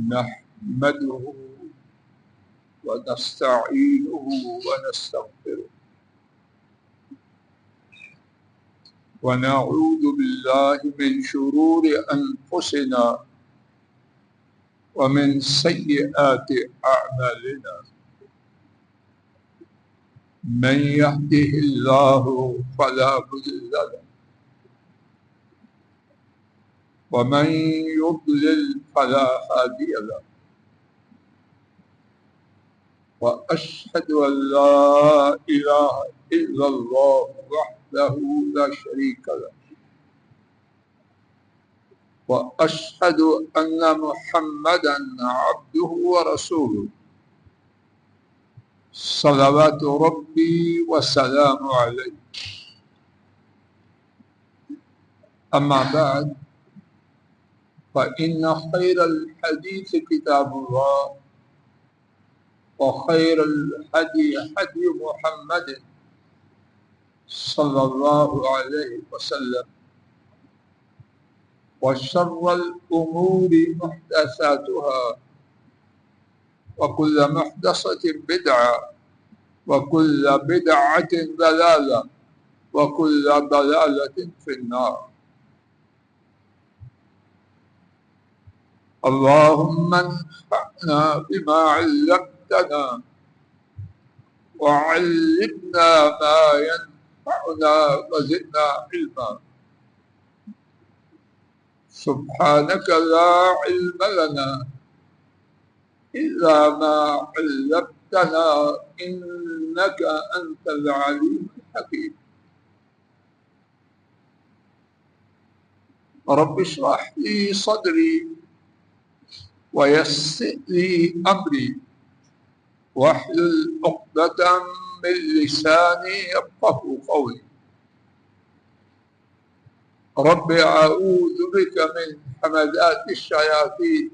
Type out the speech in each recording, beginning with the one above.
نحمده ونستعينه ونستغفره ونعوذ بالله من شرور أنفسنا ومن سيئات أعمالنا من يهده الله فلا مضل له ومن يضلل فلا هادي له وأشهد أن لا إله إلا الله وحده لا شريك له وأشهد أن محمدا عبده ورسوله صلوات ربي وسلام عليه. أما بعد فإن خير الحديث كتاب الله وخير الهدي هدي محمد صلى الله عليه وسلم وشر الأمور محدثاتها وكل محدثة بدعة وكل بدعة ضلالة وكل ضلالة في النار. اللهم انفعنا بما علمتنا وعلمنا ما ينفعنا وزدنا علما. سبحانك لا علم لنا إلا ما علمتنا إنك أنت العليم الحكيم. رب اشرح لي صدري ويسر لي أمري واحلل عقدة من لساني يفقهوا قولي. رب أعوذ بك من همزات الشياطين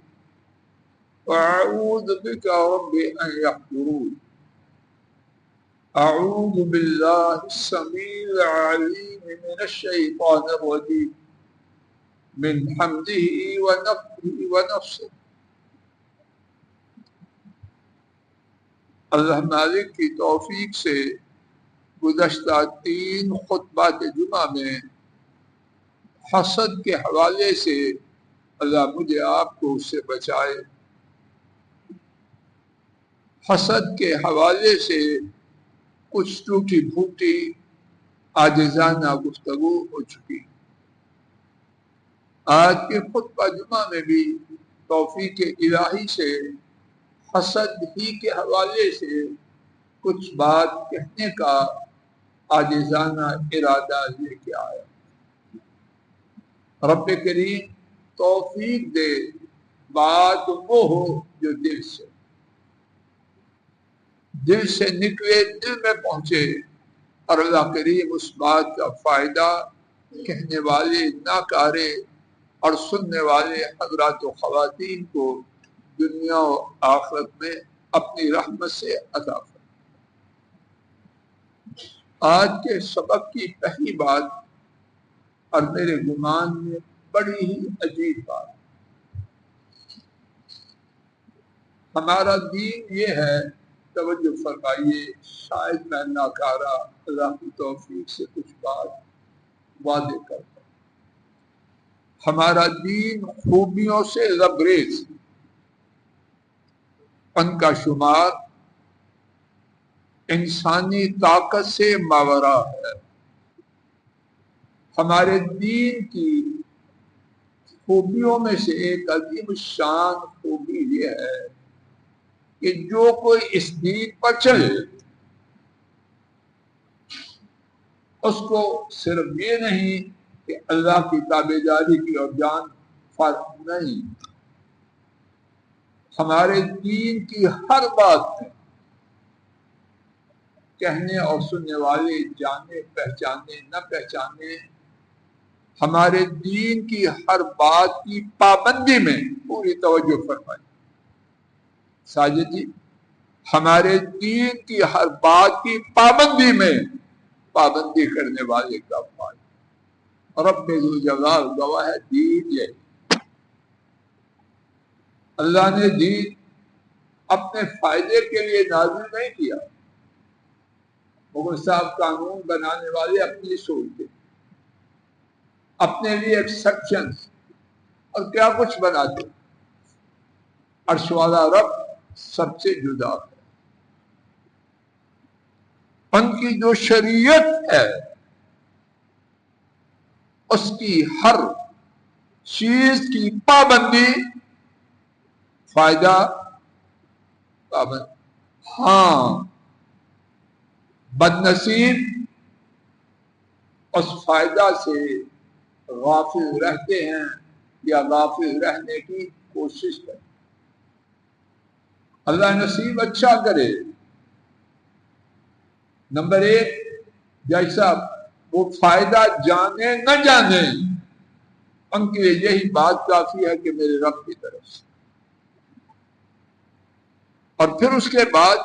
وأعوذ بك رب أن يحضرون. أعوذ بالله السميع العليم من الشيطان الرجيم من حمده ونفخه ونفسه. اللہ مالک کی توفیق سے گزشتہ 3 خطبات جمعہ میں حسد کے حوالے سے اللہ مجھے آپ کو اس سے بچائے. حسد کے حوالے سے کچھ ٹوٹی پھوٹی عاجزانہ گفتگو ہو چکی. آج کے خطبہ جمعہ میں بھی توفیق الہی سے حسد ہی کے حوالے سے کچھ بات کہنے کا عاجزانہ ارادہ لے کے آیا. رب کریم توفیق دے بات وہ ہو جو دل سے نکلے، دل میں پہنچے، اور اللہ کریم اس بات کا فائدہ کہنے والے ناکارے اور سننے والے حضرات و خواتین کو دنیا و آخرت میں اپنی رحمت سے عطا فرمائے. آج کے سبق کی پہلی بات اور میرے گمان میں بڑی ہی عجیب بات، ہمارا دین یہ ہے، توجہ فرمائیے، شاید میں ناکارہ اللہ کی توفیق سے کچھ بات واضح کرتا ہوں. ہمارا دین خوبیوں سے لبریز، ان کا شمار انسانی طاقت سے ماورا ہے. ہمارے دین کی خوبیوں میں سے ایک عظیم شان خوبی یہ ہے کہ جو کوئی اس دین پر چلے اس کو صرف یہ نہیں کہ اللہ کی تابعداری کی اور جان فرق نہیں، ہمارے دین کی ہر بات میں کہنے اور سننے والے جانے پہچانے نہ پہچانے، ہمارے دین کی ہر بات کی پابندی میں پوری توجہ فرمائیں. ساجد جی، ہمارے دین کی ہر بات کی پابندی میں پابندی کرنے والے کا فائدہ. رب ذوالجلال گواہ ہے، دین یہ اللہ نے دین اپنے فائدے کے لیے نازل نہیں کیا. مغل صاحب قانون بنانے والے اپنی سوچ تھے, اپنے لیے ایکسپشن اور کیا کچھ بناتے. عرش والا رب سب سے جدا ہے. ان کی جو شریعت ہے اس کی ہر چیز کی پابندی فائدہ پابند. ہاں بد نصیب اس فائدہ سے غافل رہتے ہیں یا غافل رہنے کی کوشش کرتے. اللہ نصیب اچھا کرے. نمبر ایک, جیسا وہ فائدہ جانے نہ جانے ان کے لیے یہی بات کافی ہے کہ میرے رب کی طرف سے. اور پھر اس کے بعد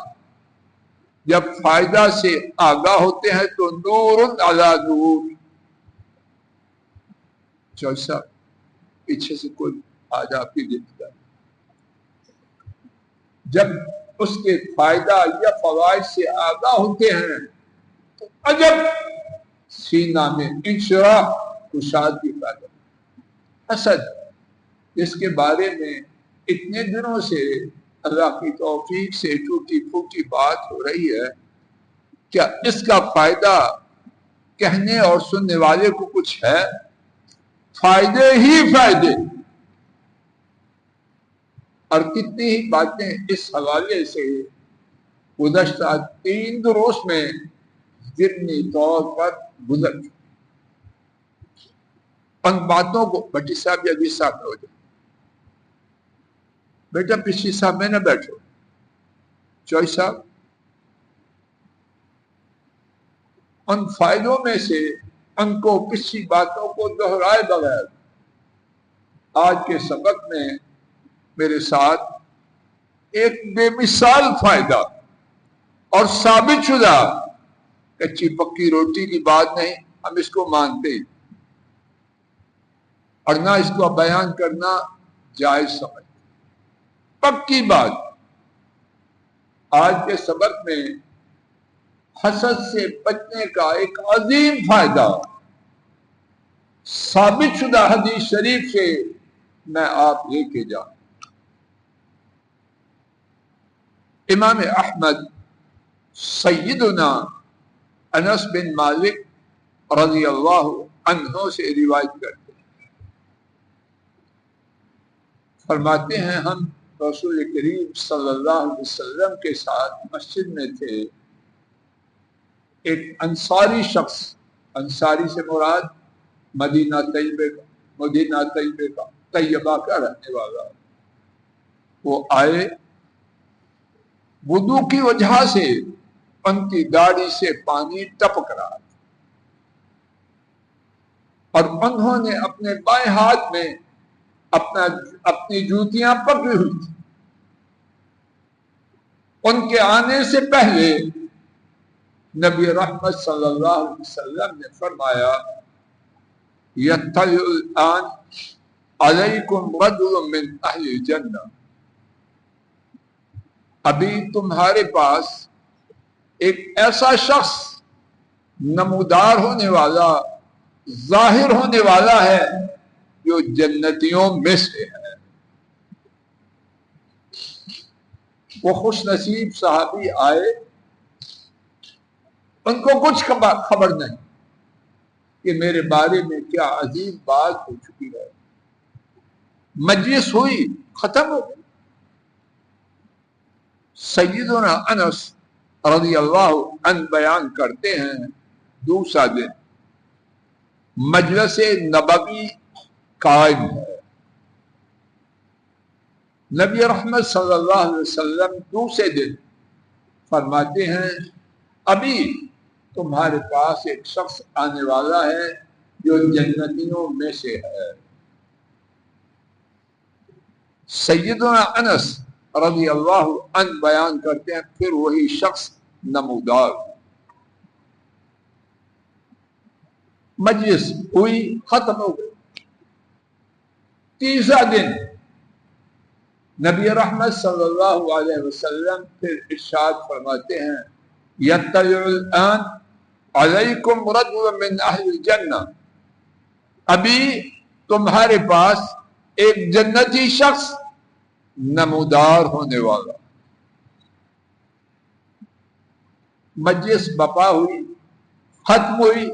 جب فائدہ سے آگاہ ہوتے ہیں تو نور علی نور. جیسا پیچھے سے کوئی آج آپ کی دیکھتا ہے, جب اس کے فائدہ یا فوائد سے آگاہ ہوتے ہیں تو عجب سینہ میں انشراح کشادگی پیدا. حسد جس کے بارے میں اتنے دنوں سے اللہ کی توفیق سے ٹوٹی پھوٹی بات ہو رہی ہے, کیا اس کا فائدہ کہنے اور سننے والے کو کچھ ہے؟ فائدے ہی فائدے. اور کتنی ہی باتیں اس حوالے سے گزشتہ 3 دروس میں ضمنی طور پر گزر چکی. ان باتوں کو بٹی صاحب یا عزیز صاحب ہو جائے, بیٹا پچھلی صاحب میں نہ بیٹھو, چوئی صاحب ان فائدوں میں سے ان کو پچھلی باتوں کو دہرائے بغیر آج کے سبق میں میرے ساتھ ایک بے مثال فائدہ اور ثابت شدہ کچی پکی روٹی کی بات نہیں, ہم اس کو مانتے ہیں اور نہ اس کو بیان کرنا جائز سمجھ. پکی بات آج کے سبق میں حسد سے بچنے کا ایک عظیم فائدہ ثابت شدہ حدیث شریف سے میں آپ لے کے جاؤں. امام احمد سیدنا انس بن مالک رضی اللہ عنہ سے روایت کرتے ہیں, فرماتے ہیں ہم رسول کریم صلی اللہ علیہ وسلم کے ساتھ مسجد میں تھے. ایک انصاری شخص, انصاری سے مراد مدینہ طیبہ کا رہنے والا, وہ آئے. وضو کی وجہ سے ان کی داڑھی سے پانی ٹپک رہا اور انہوں نے اپنے بائیں ہاتھ میں اپنی جوتیاں پکڑی ہوئی تھی. ان کے آنے سے پہلے نبی رحمت صلی اللہ علیہ وسلم نے فرمایا یطلع الآن علیکم رجل من اہل الجنہ, ابھی تمہارے پاس ایک ایسا شخص نمودار ہونے والا, ظاہر ہونے والا ہے جو جنتیوں میں سے ہے. وہ خوش نصیب صحابی آئے, ان کو کچھ خبر نہیں کہ میرے بارے میں کیا عظیم بات ہو چکی ہے. مجلس ہوئی, ختم ہو گئی. سیدنا انس رضی اللہ عنہ بیان کرتے ہیں دوسرا دن مجلس نبوی قائم ہے. نبی رحمت صلی اللہ علیہ وسلم دوسرے دن فرماتے ہیں ابھی تمہارے پاس ایک شخص آنے والا ہے جو جنتیوں میں سے ہے. سیدنا انس رضی اللہ عنہ بیان کرتے ہیں پھر وہی شخص نمودار. مجلس ہوئی, ختم ہو گئی. تیسرا دن نبی رحمت صلی اللہ علیہ وسلم پھر ارشاد فرماتے ہیں یطلع الآن علیکم رجل من اہل الجنہ، ابھی تمہارے پاس ایک جنتی شخص نمودار ہونے والا۔ مجلس بپا ہوئی، ختم ہوئی،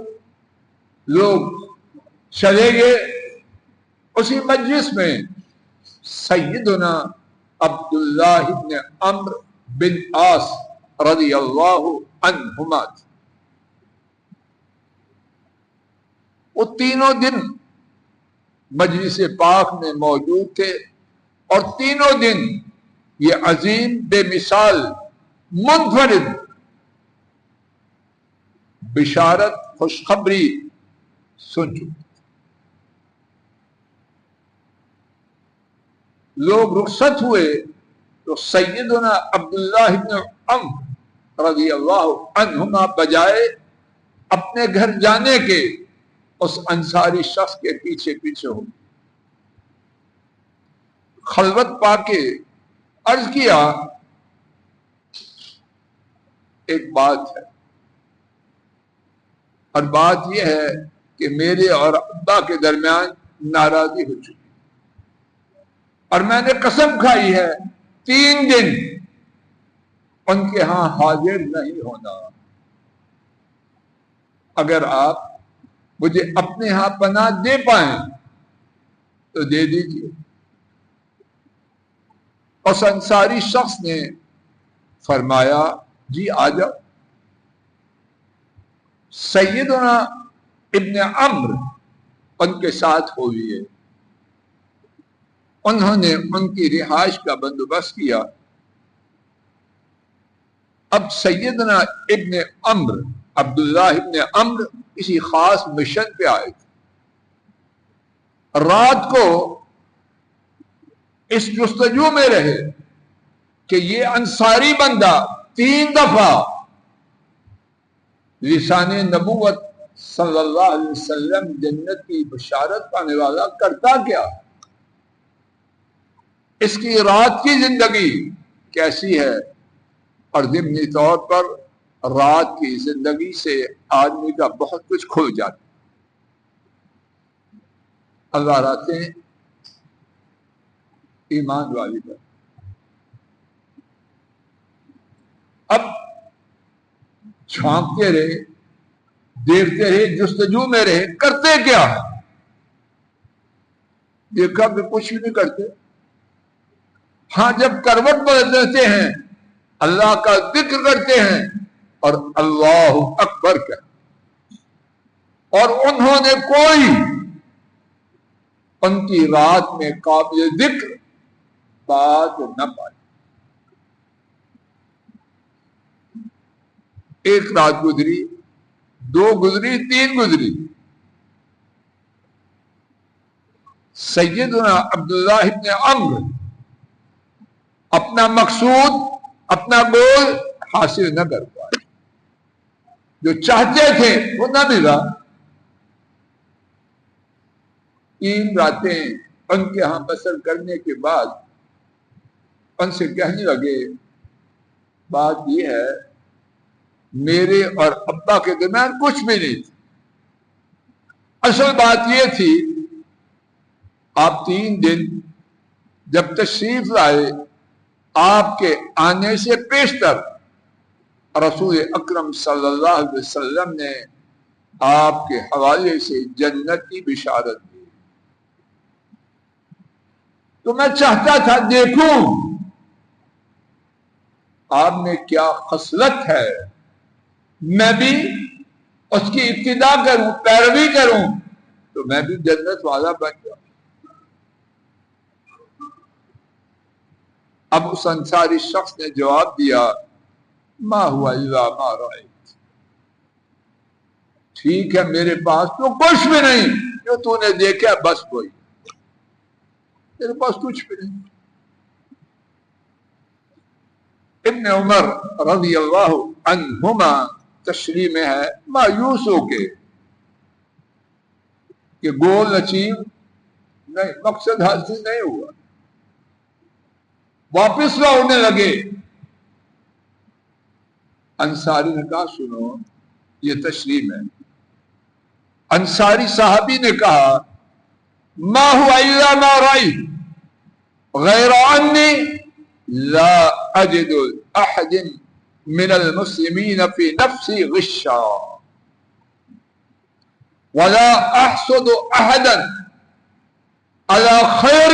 لوگ چلے گئے، اسی مجلس میں سیدنا عبداللہ بن عمرو بن عاص رضی اللہ عنہما، وہ تینوں دن مجلس پاک میں موجود تھے، اور تینوں دن یہ عظیم بے مثال منفرد بشارت خوشخبری سن چکے۔ لوگ رخصت ہوئے تو سیدنا عبداللہ بن عمرو رضی اللہ عنہما بجائے اپنے گھر جانے کے اس انصاری شخص کے پیچھے پیچھے ہو، خلوت پا کے عرض کیا ایک بات ہے، اور بات یہ ہے کہ میرے اور ابا کے درمیان ناراضی ہو چکی، اور میں نے قسم کھائی ہے 3 دن ان کے ہاں حاضر نہیں ہونا، اگر آپ مجھے اپنے ہاں پناہ دے پائیں تو دے دیجیے۔ اس انصاری شخص نے فرمایا جی آ جاؤ۔ سیدنا ابن عمرو ان کے ساتھ ہوئی ہے، انہوں نے ان کی رہائش کا بندوبست کیا۔ اب سیدنا ابن عمرو، عبداللہ ابن عمرو کسی خاص مشن پہ آئے تھے، رات کو اس جستجو میں رہے کہ یہ انصاری بندہ 3 دفعہ لسان نبوت صلی اللہ علیہ وسلم جنت کی بشارت پانے والا کرتا کیا، اس کی رات کی زندگی کیسی ہے، اور ضمنی طور پر رات کی زندگی سے آدمی کا بہت کچھ کھل جاتا۔ اللہ راتیں ایمان والی پر۔ اب چھانکتے رہے، دیکھتے رہے، جستجو میں رہے، کرتے کیا ہے؟ دیکھا کہ کچھ بھی نہیں کرتے۔ ہاں جب کروٹ بدلتے ہیں اللہ کا ذکر کرتے ہیں اور اللہ اکبر کا، اور انہوں نے کوئی ان کی رات میں قابل ذکر بات نہ پائی۔ ایک رات گزری، 2 گزری، 3 گزری، سیدنا عبداللہ ابن عمرو اپنا مقصود، اپنا گول حاصل نہ کر پائے، جو چاہتے تھے وہ نہ ملا۔ 3 راتیں ان کے ہاں بسر کرنے کے بعد ان سے کہنے لگے بات یہ ہے میرے اور ابا کے درمیان کچھ بھی نہیں تھی، اصل بات یہ تھی آپ 3 دن جب تشریف لائے، آپ کے آنے سے پیشتر رسول اکرم صلی اللہ علیہ وسلم نے آپ کے حوالے سے جنت کی بشارت دی، تو میں چاہتا تھا دیکھوں آپ میں کیا خصلت ہے، میں بھی اس کی ابتدا کروں، پیروی کروں، تو میں بھی جنت والا بن جاؤں۔ اب اس انصاری شخص نے جواب دیا ما ہوا الا ما رأیت، ٹھیک ہے میرے پاس تو کچھ بھی نہیں، جو تو نے دیکھا بس وہی، میرے پاس کچھ بھی نہیں۔ ابن عمر رضی اللہ عنہما تشریح میں ہے مایوس ہو کے کہ گول اچیو نہیں، مقصد حاصل نہیں ہوا۔ واپس لوٹنے لگے. انصاری نے کہا سنو یہ تشریح ہے. انصاری صحابی نے کہا ما هو الا ما رأيت غیر انی لا اجد احد من المسلمین فی نفسی غشا ولا احسد احدا على خیر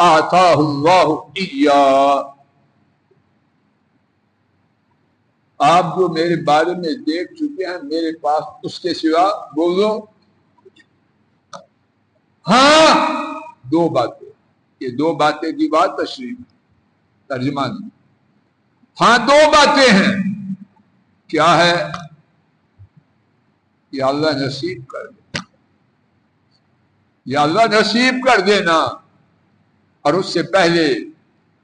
آتاہ اللہ ایاہ. آپ جو میرے بارے میں دیکھ چکے ہیں میرے پاس اس کے سوا بولو. ہاں دو باتیں. یہ دو باتیں کی بات تشریح ترجمہ نہیں. ہاں دو باتیں ہیں. کیا ہے؟ یا اللہ نصیب کر دے, یا اللہ نصیب کر دینا. اور اس سے پہلے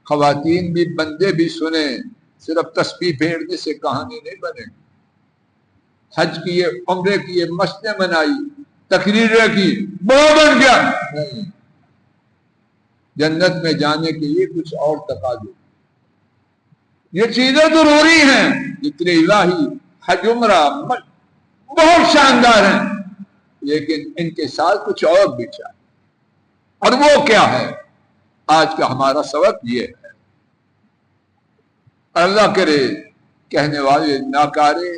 خواتین بھی بندے بھی سنیں, صرف تسبیح پھیرنے سے کہانی نہیں بنے. حج کیے, عمرے کیے, مشقیں منائی, تقریریں کی, بہت بن گیا نہیں. جنت میں جانے کے لیے کچھ اور تقاضے. یہ چیزیں ضروری ہیں. ذکر الہی, حج, عمرہ بہت شاندار ہیں, لیکن ان کے ساتھ کچھ اور بھی چاہیے. اور وہ کیا ہے؟ آج کا ہمارا سبق یہ ہے. اللہ کرے کہنے والے ناکارے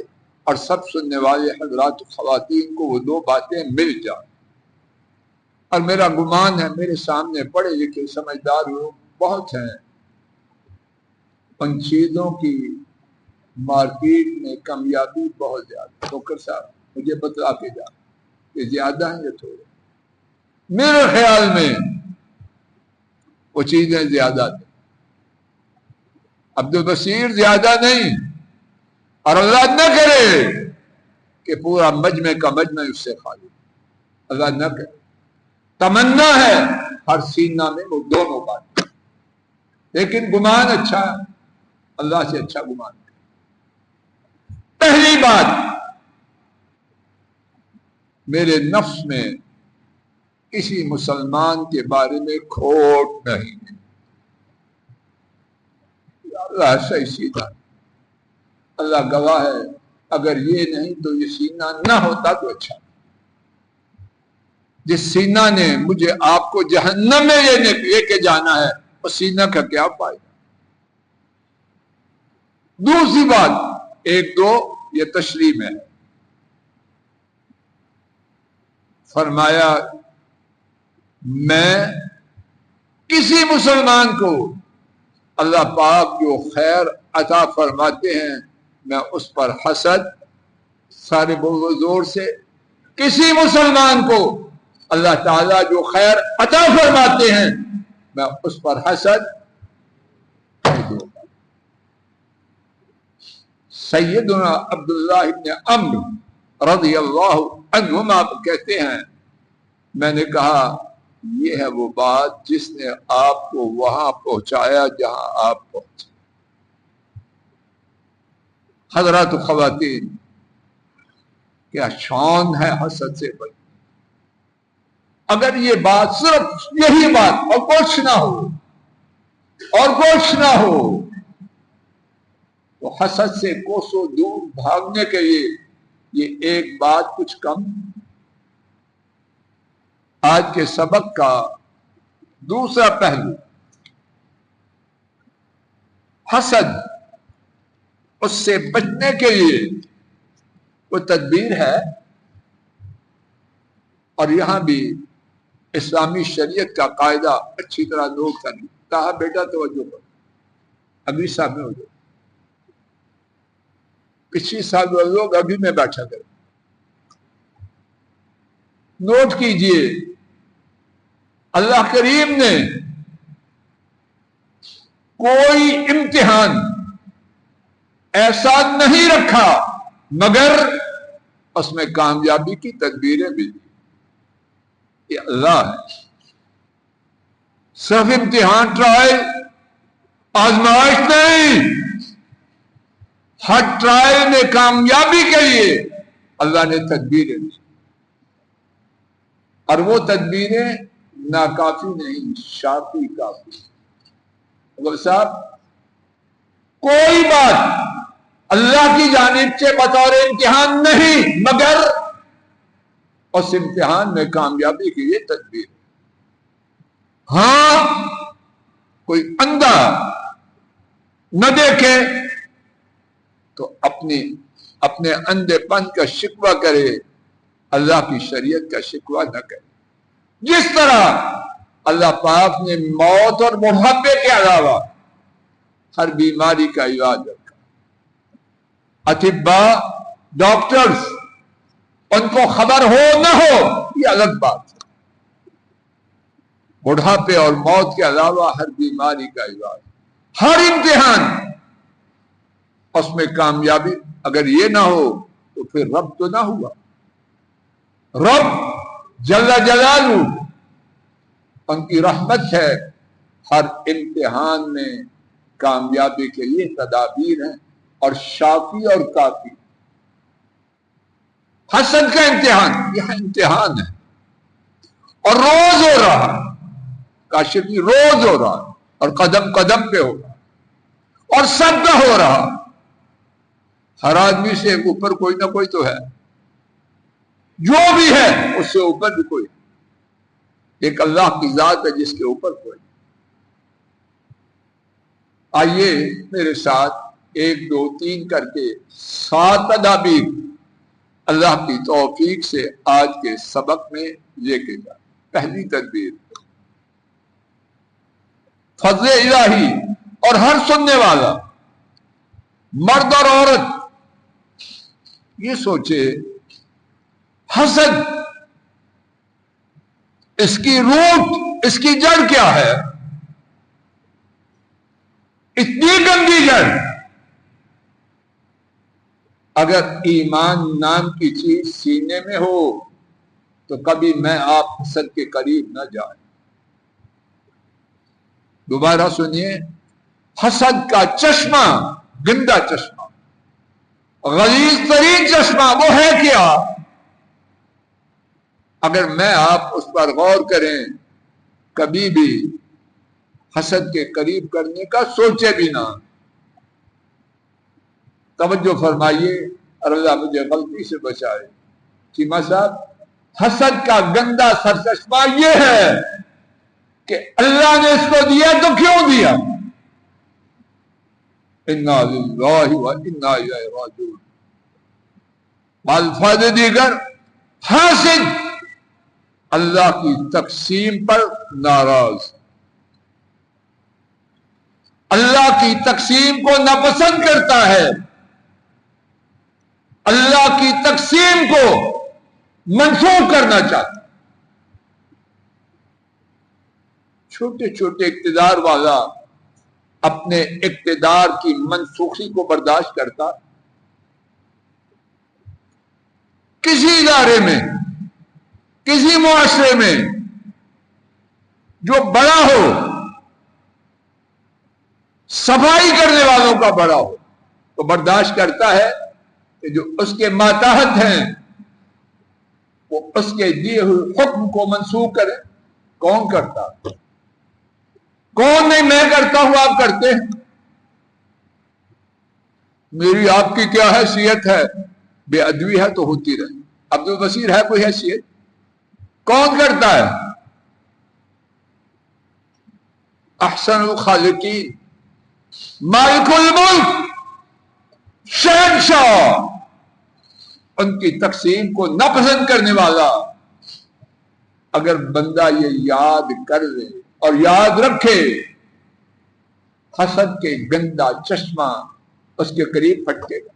اور سب سننے والے حضرات خواتین کو وہ دو باتیں مل جائیں. اور میرا گمان ہے میرے سامنے پڑھے لکھے سمجھدار لوگ بہت ہیں, ان چیزوں کی مارکیٹ میں کامیابی بہت زیادہ. ٹوکر صاحب مجھے بتلا کے جا کہ زیادہ ہیں یا تھوڑے. میرے خیال میں وہ چیزیں زیادہ تھیں. عبد البصیر زیادہ نہیں. اور اللہ نہ کرے کہ پورا مجمع کا مجمع اس سے خالی. اللہ نہ کرے. تمنا ہے ہر سینہ میں وہ دونوں باتیں, لیکن گمان اچھا ہے, اللہ سے اچھا گمان ہے. پہلی بات, میرے نفس میں کسی مسلمان کے بارے میں کھوٹ نہیں ہے. اللہ صحیح سیدھا, اللہ گواہ ہے, اگر یہ نہیں تو یہ سینہ نہ ہوتا تو اچھا. جس سینہ نے مجھے آپ کو جہنم میں لے کے جانا ہے, اس سینہ کا کیا فائدہ. دوسری بات, ایک دو یہ تشریح میں ہے. فرمایا میں کسی مسلمان کو اللہ پاک جو خیر عطا فرماتے ہیں میں اس پر حسد, سارے بولو زور سے, کسی مسلمان کو اللہ تعالیٰ جو خیر عطا فرماتے ہیں میں اس پر حسد نہیں دوں گا. سیدنا عبداللہ ابن عمرو رضی اللہ عنہما کہتے ہیں میں نے کہا یہ ہے وہ بات جس نے آپ کو وہاں پہنچایا جہاں آپ پہنچے. حضرات خواتین, کیا شان ہے حسد سے بچ. اگر یہ بات صرف یہی بات اور کچھ نہ ہو, اور کچھ نہ ہو, تو حسد سے کوسوں دور بھاگنے کے لیے یہ ایک بات کچھ کم. آج کے سبق کا دوسرا پہلو, حسد, اس سے بچنے کے لیے وہ تدبیر ہے. اور یہاں بھی اسلامی شریعت کا قاعدہ اچھی طرح نوٹ کریں. کہا بیٹا توجہ کرو, ابھی صاحب میں ہو جائے, پچھلی سال وہ لوگ ابھی میں بیٹھا کریں. نوٹ کیجئے, اللہ کریم نے کوئی امتحان ایسا نہیں رکھا مگر اس میں کامیابی کی تدبیریں بھی دی. یہ اللہ ہے. صرف امتحان, ٹرائل, آزمائش نہیں. ہر ٹرائل میں کامیابی کے لیے اللہ نے تدبیریں دی. اور وہ تدبیریں ناکافی نہیں, شافی کافی. وہ صاحب کوئی بات اللہ کی جانب سے بطور امتحان نہیں، مگر اس امتحان میں کامیابی کی یہ تدبیر۔ ہاں کوئی اندھا نہ دیکھے تو اپنے اندھے پن کا شکوہ کرے، اللہ کی شریعت کا شکوہ نہ کرے۔ جس طرح اللہ پاک نے موت اور بڑھاپے کے علاوہ ہر بیماری کا علاج رکھا، اطباء ڈاکٹرز ان کو خبر ہو نہ ہو یہ الگ بات ہے، بڑھاپے اور موت کے علاوہ ہر بیماری کا علاج، ہر امتحان، اس میں کامیابی اگر یہ نہ ہو تو پھر رب تو نہ ہوا۔ رب جل جلالہ ان کی رحمت ہے، ہر امتحان میں کامیابی کے لیے تدابیر ہیں اور شافی اور کافی۔ حسد کا امتحان یہ امتحان ہے اور روز ہو رہا، کاشفی روز ہو رہا اور قدم قدم پہ ہو رہا اور سب کا ہو رہا۔ ہر آدمی سے اوپر کوئی نہ کوئی تو ہے، جو بھی ہے اس سے اوپر بھی کوئی، ایک اللہ کی ذات ہے جس کے اوپر کوئی۔ آئیے میرے ساتھ 1 2 3 کر کے 7 تدابیر اللہ کی توفیق سے آج کے سبق میں لے کے جائیں۔ پہلی تدبیر، فضل الہی، اور ہر سننے والا مرد اور عورت یہ سوچے حسد اس کی روٹ، اس کی جڑ کیا ہے؟ اتنی گندی جڑ، اگر ایمان نام کی چیز سینے میں ہو تو کبھی میں آپ حسد کے قریب نہ جائیں۔ دوبارہ سنیے، حسد کا چشمہ، گندا چشمہ، غلیظ ترین چشمہ وہ ہے کیا؟ اگر میں آپ اس پر غور کریں، کبھی بھی حسد کے قریب کرنے کا سوچے بھی نہ۔ توجہ فرمائیے اور اللہ مجھے غلطی سے بچائے۔ چیمہ صاحب، حسد کا گندا سرچشمہ یہ ہے کہ اللہ نے اس کو دیا تو کیوں دیا؟ انا للہ و انا الیہ راجعون۔ الفاظ دیگر، حاسد اللہ کی تقسیم پر ناراض، اللہ کی تقسیم کو ناپسند کرتا ہے، اللہ کی تقسیم کو منسوخ کرنا چاہتا ہے۔ چھوٹے چھوٹے اقتدار والا اپنے اقتدار کی منسوخی کو برداشت کرتا، کسی ادارے میں، کسی معاشرے میں جو بڑا ہو، صفائی کرنے والوں کا بڑا ہو، تو برداشت کرتا ہے کہ جو اس کے ماتحت ہیں وہ اس کے دیے ہوئے حکم کو منسوخ کرے۔ کون کرتا؟ کون نہیں؟ میں کرتا ہوں، آپ کرتے ہیں۔ میری آپ کی کیا حیثیت ہے؟ بے ادبی ہے تو ہوتی رہے۔ عبد البصیر ہے کوئی حیثیت؟ کون کرتا ہے؟ احسن الخالقین، مالک الملک، شہنشاہ، ان کی تقسیم کو ناپسند کرنے والا، اگر بندہ یہ یاد کر لے اور یاد رکھے، حسد کے گندا چشمہ اس کے قریب پھٹکے گا۔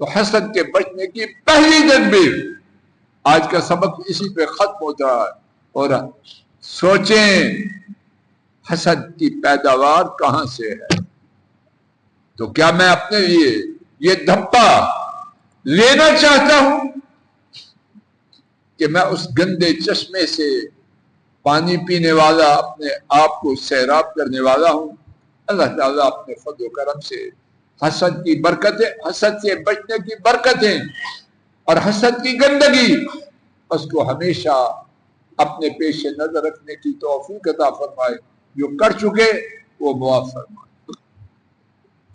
تو حسد کے بچنے کی پہلی تدبیر، آج کا سبق اسی پہ ختم ہوتا ہے۔ اور سوچیں حسد کی پیداوار کہاں سے ہے؟ تو کیا میں اپنے لیے یہ دھپا لینا چاہتا ہوں کہ میں اس گندے چشمے سے پانی پینے والا، اپنے آپ کو سیراب کرنے والا ہوں؟ اللہ تعالیٰ اپنے فضل و کرم سے حسد کی برکتیں، حسد سے بچنے کی برکتیں اور حسد کی گندگی اس کو ہمیشہ اپنے پیش نظر رکھنے کی توفیق عطا فرمائے۔ جو کر چکے وہ معاف فرما،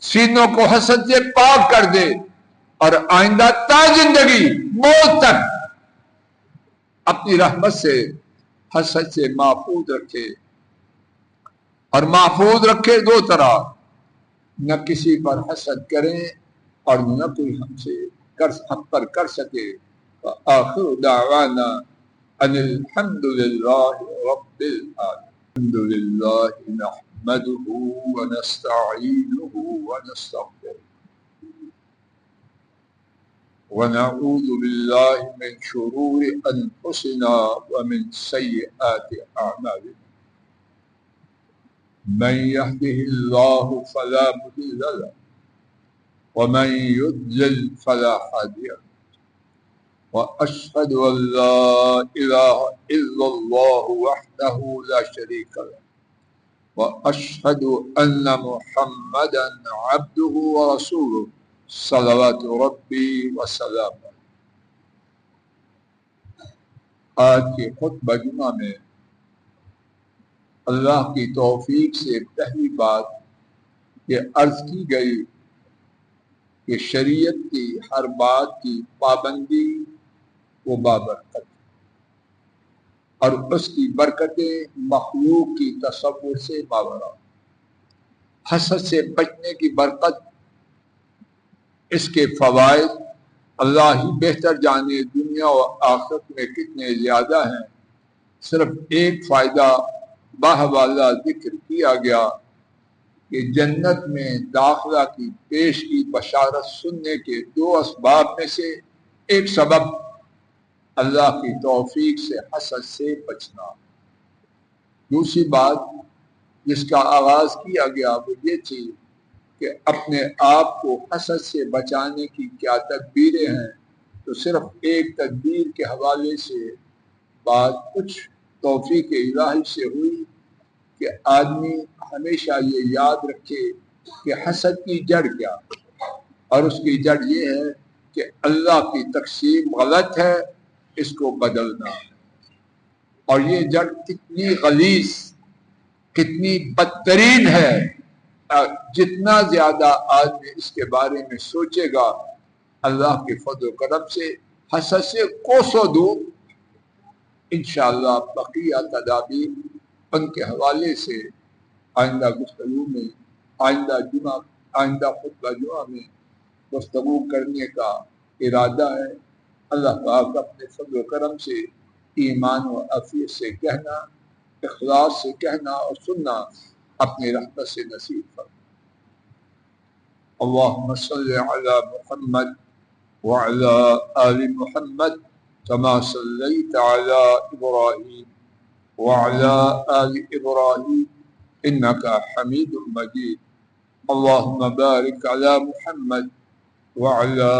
سینوں کو حسد سے پاک کر دے، اور آئندہ تا زندگی موت تک اپنی رحمت سے حسد سے محفوظ رکھے، اور محفوظ رکھے دو طرح، نہ کسی پر حسد کریں اور نہ کوئی ہم پر کر سکے۔ وآخر دعوانا ان الحمد للہ رب العالمین۔ الحمد للہ نحمده ونستعینه ونستغفره ونعوذ باللہ من شرور انفسنا ومن سیئات اعمالنا، من يهده الله فلا مضل له ومن يضلل فلا هادي له، وأشهد أن لا إله إلا الله وحده لا شريك له، وأشهد أن محمدا عبده ورسوله صلوات ربي وسلامه۔ آج کے خطبہ جمعہ میں اللہ کی توفیق سے پہلی بات یہ عرض کی گئی کہ شریعت کی ہر بات کی پابندی وہ بابرکت، اور اس کی برکتیں مخلوق کی تصور سے ماورا۔ حسد سے بچنے کی برکت، اس کے فوائد اللہ ہی بہتر جانے، دنیا و آخرت میں کتنے زیادہ ہیں۔ صرف ایک فائدہ باحوالہ ذکر کیا گیا کہ جنت میں داخلہ کی پیش کی بشارت سننے کے دو اسباب میں سے ایک سبب اللہ کی توفیق سے حسد سے بچنا۔ دوسری بات جس کا آغاز کیا گیا وہ یہ تھی کہ اپنے آپ کو حسد سے بچانے کی کیا تدبیریں ہیں، تو صرف ایک تدبیر کے حوالے سے بات کچھ توفیق الہی سے ہوئی کہ آدمی ہمیشہ یہ یاد رکھے کہ حسد کی جڑ کیا، اور اس کی جڑ یہ ہے کہ اللہ کی تقسیم غلط ہے، اس کو بدلنا ہے۔ اور یہ جڑ کتنی غلیظ، کتنی بدترین ہے، جتنا زیادہ آدمی اس کے بارے میں سوچے گا، اللہ کے فضل و کرم سے حسد سے کوسوں دور۔ انشاءاللہ بقیہ تدابیر ان کے حوالے سے آئندہ گفتگو میں، آئندہ خطبہ جمعہ میں گفتگو کرنے کا ارادہ ہے۔ اللہ پاک اپنے فضل و کرم سے ایمان و عافیت سے کہنا، اخلاص سے کہنا اور سننا اپنی رحمت سے نصیب فرمائے۔ اللہم صلی علی محمد وعلی آل محمد كما صليت على إبراهيم وعلى آل إبراهيم إنك حميد مجيد، اللهم بارك على محمد وعلى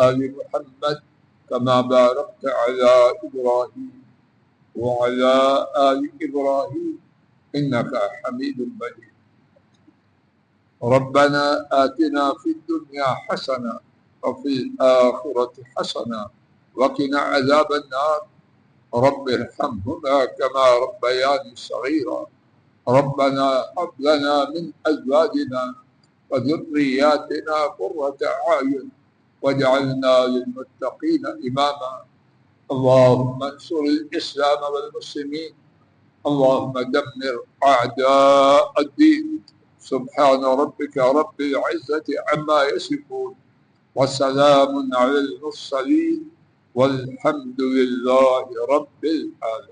آل محمد كما باركت على إبراهيم وعلى آل إبراهيم إنك حميد مجيد۔ ربنا آتنا في الدنيا حسنة وفي الآخرة حسنة وقنا عذاب النار، رب ارحمهما كما ربياني صغيرا، ربنا هب لنا من أزواجنا وذرياتنا قرة أعين واجعلنا للمتقين إماما، اللهم انصر الإسلام والمسلمين، اللهم دمر أعداء الدين، سبحان ربك رب العزة عما يصفون وسلام على المرسلين والحمد لله رب العالمين۔